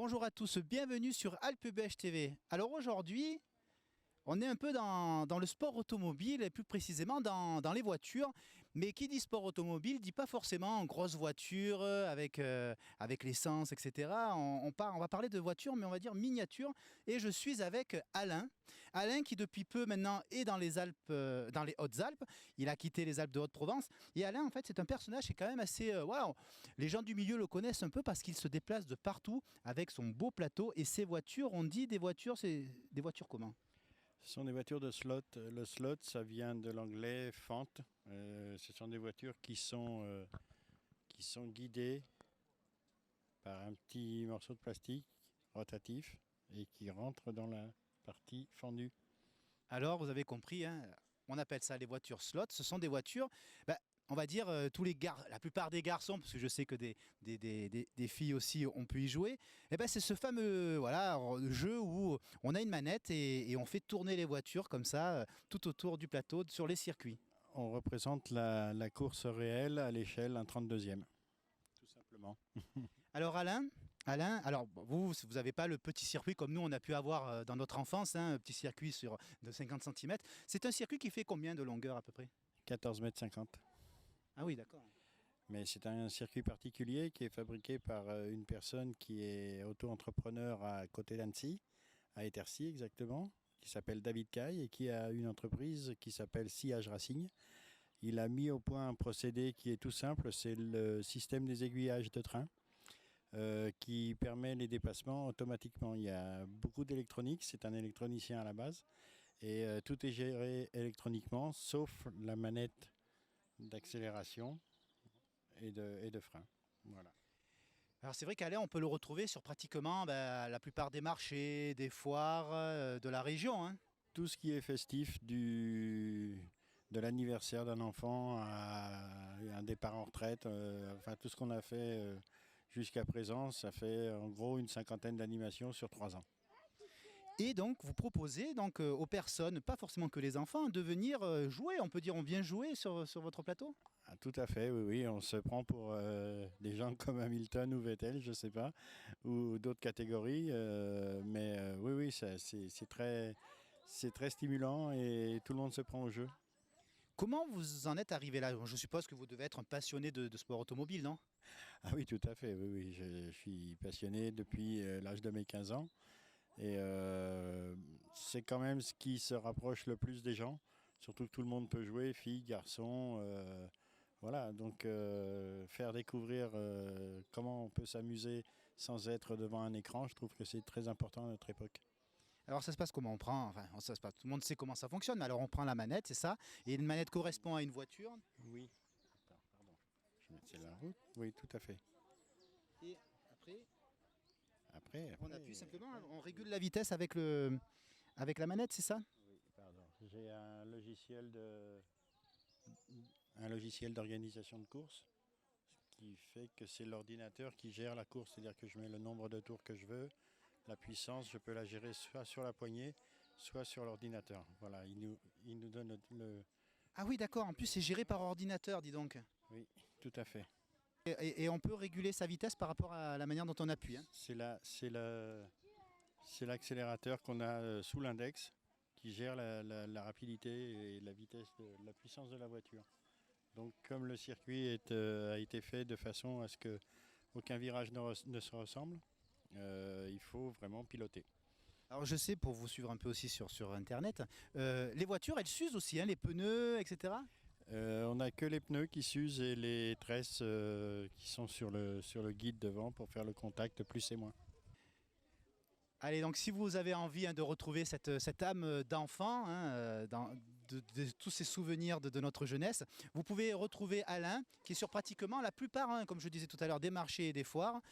Bonjour à tous, bienvenue sur Alpebèche TV. Alors aujourd'hui, on est un peu dans le sport automobile et plus précisément dans les voitures. Mais qui dit sport automobile dit pas forcément grosse voiture avec l'essence, etc. On va parler de voitures, mais on va dire miniature. Et je suis avec Alain. Alain qui depuis peu maintenant est dans les Alpes, dans les Hautes-Alpes. Il a quitté les Alpes de Haute-Provence. Et Alain, en fait, c'est un personnage qui est quand même assez... voilà, les gens du milieu le connaissent un peu parce qu'il se déplace de partout avec son beau plateau. Et ses voitures, on dit des voitures, c'est des voitures comment ? Ce sont des voitures de slot. Le slot, ça vient de l'anglais fente. Ce sont des voitures qui sont guidées par un petit morceau de plastique rotatif et qui rentre dans la partie fendue. Alors, vous avez compris, hein, on appelle ça les voitures slot. Ce sont des voitures, on va dire, la plupart des garçons, parce que je sais que des filles aussi ont pu y jouer, c'est ce fameux jeu où on a une manette et on fait tourner les voitures comme ça, tout autour du plateau, sur les circuits. On représente la course réelle à l'échelle, un 32e, tout simplement. Alors Alain, alors vous n'avez pas le petit circuit comme nous on a pu avoir dans notre enfance, hein, un petit circuit de 50 cm. C'est un circuit qui fait combien de longueur à peu près ? 14,50 mètres. Ah oui, d'accord. Mais c'est un circuit particulier qui est fabriqué par une personne qui est auto-entrepreneur à côté d'Annecy, à Étercy exactement, qui s'appelle David Caille et qui a une entreprise qui s'appelle Sillage Racing. Il a mis au point un procédé qui est tout simple, c'est le système des aiguillages de train qui permet les dépassements automatiquement. Il y a beaucoup d'électronique, c'est un électronicien à la base, et tout est géré électroniquement, sauf la manette d'accélération et de frein. Voilà. Alors c'est vrai qu'Alain, on peut le retrouver sur pratiquement la plupart des marchés, des foires de la région, hein. Tout ce qui est festif de l'anniversaire d'un enfant à un départ en retraite, tout ce qu'on a fait jusqu'à présent, ça fait en gros une 50aine d'animations sur 3 ans. Et donc vous proposez aux personnes, pas forcément que les enfants, de venir jouer, on peut dire on vient jouer sur votre plateau ? Ah, tout à fait, oui, on se prend pour des gens comme Hamilton ou Vettel, je ne sais pas, ou d'autres catégories, oui, c'est très stimulant et tout le monde se prend au jeu. Comment vous en êtes arrivé là ? Je suppose que vous devez être un passionné de sport automobile, non ? Ah oui, tout à fait, oui, je suis passionné depuis l'âge de mes 15 ans. Et c'est quand même ce qui se rapproche le plus des gens, surtout que tout le monde peut jouer, filles, garçons. Donc faire découvrir comment on peut s'amuser sans être devant un écran, je trouve que c'est très important à notre époque. Alors ça se passe comment ? Ça se passe, tout le monde sait comment ça fonctionne, mais alors on prend la manette, c'est ça ? Et une manette correspond à une voiture ? Oui. Attends, pardon. Je mets la route. Oui, tout à fait. Et après, on appuie simplement, on régule la vitesse avec la manette, c'est ça ? Oui, pardon. J'ai un logiciel d'organisation de course, ce qui fait que c'est l'ordinateur qui gère la course, c'est-à-dire que je mets le nombre de tours que je veux, la puissance, je peux la gérer soit sur la poignée, soit sur l'ordinateur. Voilà, il nous donne le... Ah oui, d'accord, en plus c'est géré par ordinateur, dis donc. Oui, tout à fait. Et on peut réguler sa vitesse par rapport à la manière dont on appuie, hein. C'est l'accélérateur qu'on a sous l'index qui gère la rapidité et la vitesse, la puissance de la voiture. Donc comme le circuit a été fait de façon à ce qu'aucun virage ne se ressemble, il faut vraiment piloter. Alors je sais, pour vous suivre un peu aussi sur Internet, les voitures, elles s'usent aussi, hein, les pneus, etc. On n'a que les pneus qui s'usent et les tresses qui sont sur le guide devant pour faire le contact plus et moins. Allez, donc si vous avez envie de retrouver cette âme d'enfant, hein, de tous ces souvenirs de notre jeunesse, vous pouvez retrouver Alain, qui est sur pratiquement la plupart, hein, comme je disais tout à l'heure, des marchés et des foires.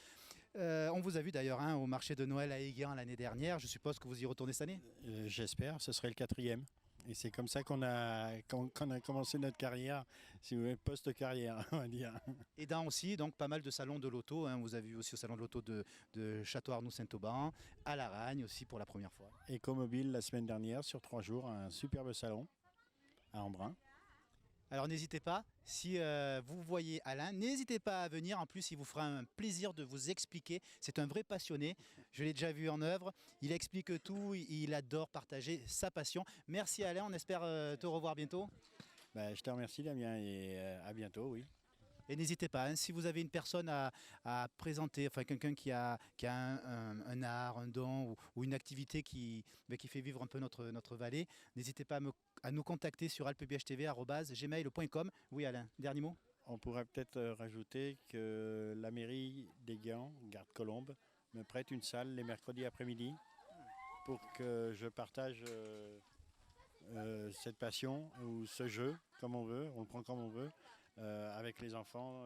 On vous a vu d'ailleurs au marché de Noël à Aiguian l'année dernière, je suppose que vous y retournez cette année ? J'espère, ce serait le 4e. Et c'est comme ça qu'on a commencé notre carrière, si vous voulez, post-carrière, on va dire. Et dans aussi donc, pas mal de salons de l'auto, hein. Vous avez vu aussi au salon de l'auto de Château-Arnoux-Saint-Auban, à Laragne aussi pour la première fois. Ecomobile la semaine dernière, sur 3 jours, un superbe salon à Embrun. Alors n'hésitez pas, si vous voyez Alain, n'hésitez pas à venir. En plus, il vous fera un plaisir de vous expliquer. C'est un vrai passionné. Je l'ai déjà vu en œuvre. Il explique tout. Il adore partager sa passion. Merci Alain. On espère te revoir bientôt. Bah, je te remercie Damien et à bientôt, oui. Et n'hésitez pas, hein, si vous avez une personne à présenter, enfin quelqu'un qui a un art, un don ou une activité qui fait vivre un peu notre vallée, n'hésitez pas à nous contacter sur alpebhtv@gmail.com. Oui Alain, dernier mot? On pourrait peut-être rajouter que la mairie des Guians, Garde-Colombe, me prête une salle les mercredis après-midi pour que je partage cette passion ou ce jeu, comme on veut, on le prend comme on veut, avec les enfants.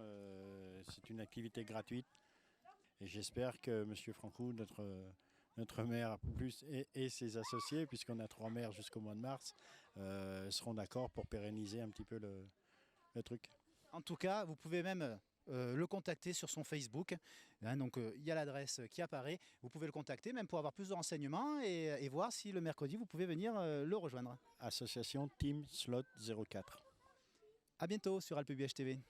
C'est une activité gratuite et j'espère que M. Francoux, notre maire plus et ses associés, puisqu'on a 3 maires jusqu'au mois de mars, seront d'accord pour pérenniser un petit peu le truc. En tout cas, vous pouvez même le contacter sur son Facebook. Hein, donc il y a l'adresse qui apparaît. Vous pouvez le contacter même pour avoir plus de renseignements et voir si le mercredi vous pouvez venir le rejoindre. Association Team Slot 04. À bientôt sur Alpe TV.